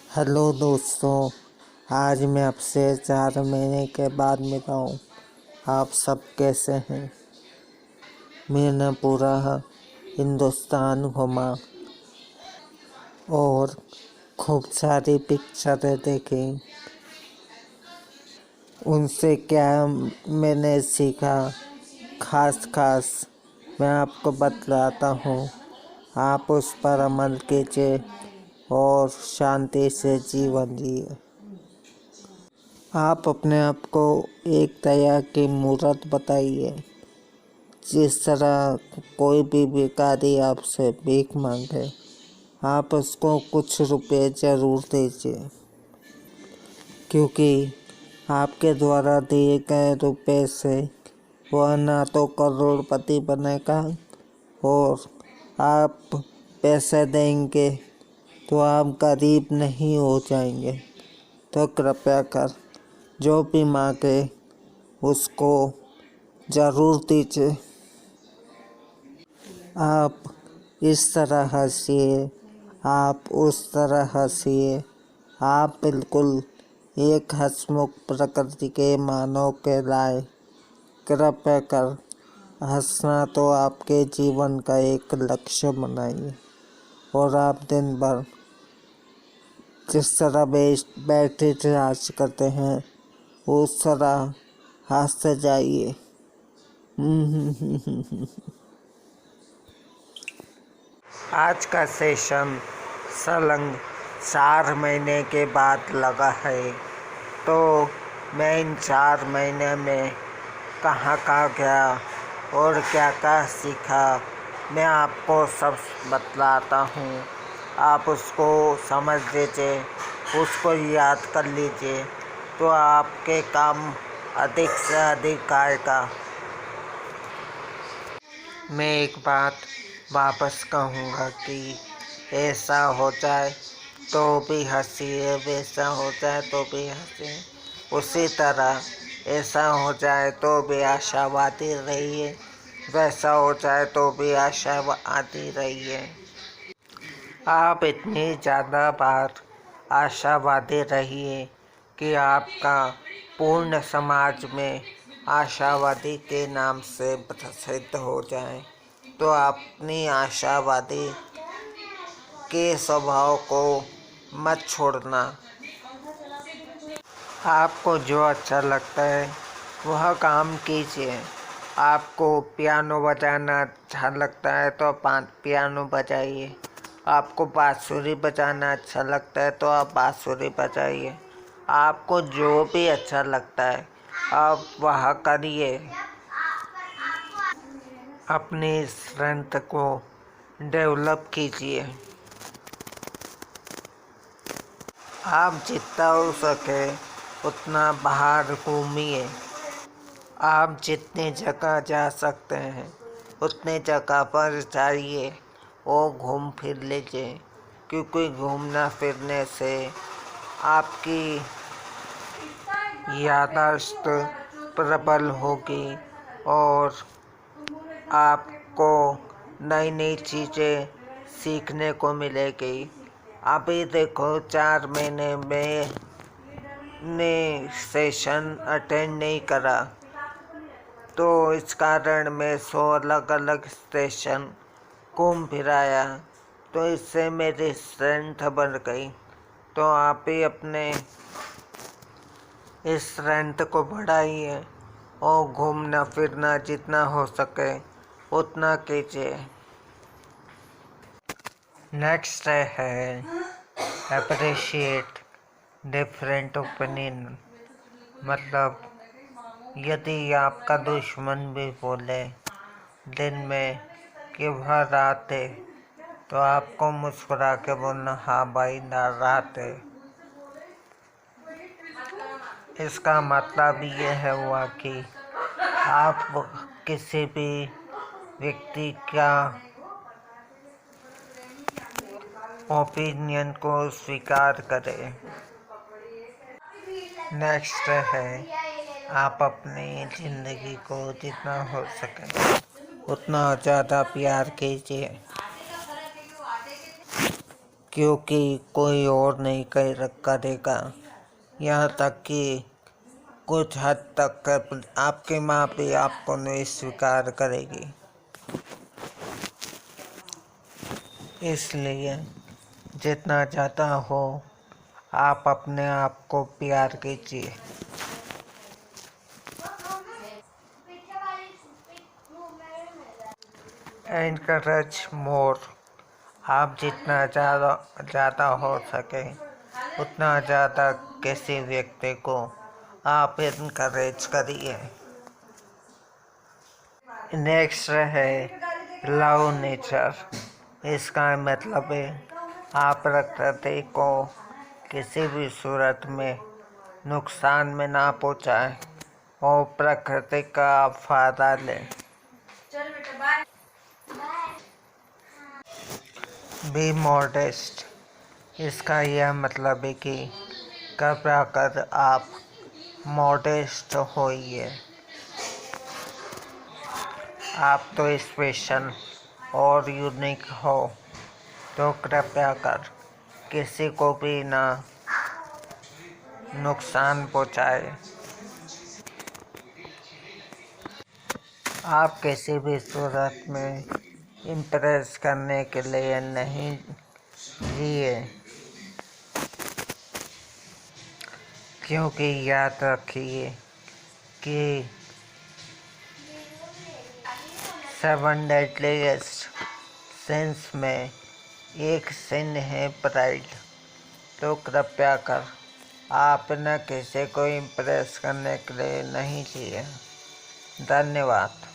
Hello दोस्तों, आज मैं आपसे 4 महीने के बाद मिला हूँ। आप सब कैसे हैं? मैंने पूरा हिंदुस्तान घूमा और खूब सारी पिक्चरें देखी। उनसे क्या मैंने सीखा, खास मैं आपको बतलाता हूँ। आप उस पर अमल कीजिए और शांति से जीवन जिए। आप अपने आप को एक दया की मूरत बताइए। जिस तरह कोई भी भिखारी आपसे भीख मांगे, आप उसको कुछ रुपए ज़रूर दीजिए, क्योंकि आपके द्वारा दिए गए रुपए से वह ना तो करोड़पति बनेगा और आप पैसे देंगे तो आप गरीब नहीं हो जाएंगे। तो कृपया कर जो भी मांगे उसको ज़रूर दीजिए। आप इस तरह हंसिए, आप उस तरह हंसिए। आप बिल्कुल एक हंसमुख प्रकृति के मानव के लाए। कृपया कर हंसना तो आपके जीवन का एक लक्ष्य बनाइए और आप दिन भर जिस तरह बैटरी चार्ज करते हैं उस तरह हंसते जाइए। आज का सेशन सलंग 4 महीने के बाद लगा है, तो मैं इन 4 महीने में कहाँ गया और क्या सीखा, मैं आपको सब बतलाता हूँ। आप उसको समझ लीजिए, उसको याद कर लीजिए, तो आपके काम अधिक से अधिक आएगा। मैं एक बात वापस कहूँगा कि ऐसा हो जाए तो भी हंसिए, वैसा हो जाए तो भी हंसिए। उसी तरह ऐसा हो जाए तो भी आशावादी रहिए, वैसा हो जाए तो भी आशावादी रहिए। आप इतनी ज़्यादा बार आशावादी रहिए कि आपका पूर्ण समाज में आशावादी के नाम से प्रसिद्ध हो जाए। तो अपनी आशावादी के स्वभाव को मत छोड़ना। आपको जो अच्छा लगता है वह काम कीजिए। आपको पियानो बजाना अच्छा लगता है तो पियानो बजाइए। आपको बांसुरी बजाना अच्छा लगता है तो आप बांसुरी बजाइए। आपको जो भी अच्छा लगता है आप वह करिए। अपनी स्ट्रेंथ को डेवलप कीजिए। आप जितना हो सके उतना बाहर घूमिए। आप जितनी जगह जा सकते हैं उतनी जगह पर जाइए और घूम फिर लीजिए, क्योंकि घूमना फिरने से आपकी याददाश्त प्रबल होगी और आपको नई नई चीज़ें सीखने को मिलेगी। अभी देखो 4 महीने में ने सेशन अटेंड नहीं करा, तो इस कारण मैं 100 अलग अलग स्टेशन घूम फिर आया, तो इससे मेरी स्ट्रेंथ बढ़ गई। तो आप भी अपने इस स्ट्रेंथ को बढ़ाइए और घूमना फिरना जितना हो सके उतना कीजिए। नेक्स्ट है अप्रिशिएट डिफरेंट ओपिनियन। मतलब यदि आपका दुश्मन भी बोले दिन में कि वह रात है, तो आपको मुस्कुरा के बोलना हाँ भाई ना रात है। इसका मतलब ये है हुआ कि आप किसी भी व्यक्ति का ओपिनियन को स्वीकार करें। नेक्स्ट है आप अपनी ज़िंदगी को जितना हो सके उतना ज़्यादा प्यार कीजिए, क्योंकि कोई और नहीं करेगा। यहाँ तक कि कुछ हद तक आपकी माँ भी आपको नहीं स्वीकार करेगी। इसलिए जितना ज़्यादा हो आप अपने आप को प्यार कीजिए। एनकरेज मोर। आप जितना ज़्यादा हो सके उतना ज़्यादा किसी व्यक्ति को आप इनकरेज करिए। नेक्स्ट है लव नेचर। इसका मतलब है आप प्रकृति को किसी भी सूरत में नुकसान में ना पहुंचाएं और प्रकृति का आप फायदा लें। B modest. इसका यह मतलब है कि कृपया कर आप मॉडेस्ट होइए। आप तो स्पेशल और यूनिक हो, तो कृपया कर किसी को भी ना नुकसान पहुंचाए। आप किसी भी सूरत में इम्प्रेस करने के लिए नहीं जिए, क्योंकि याद रखिए कि 7 डेडलीस्ट सिंस में एक सिन है प्राइड। तो कृपया कर आप न किसी को इम्प्रेस करने के लिए नहीं जिए। धन्यवाद।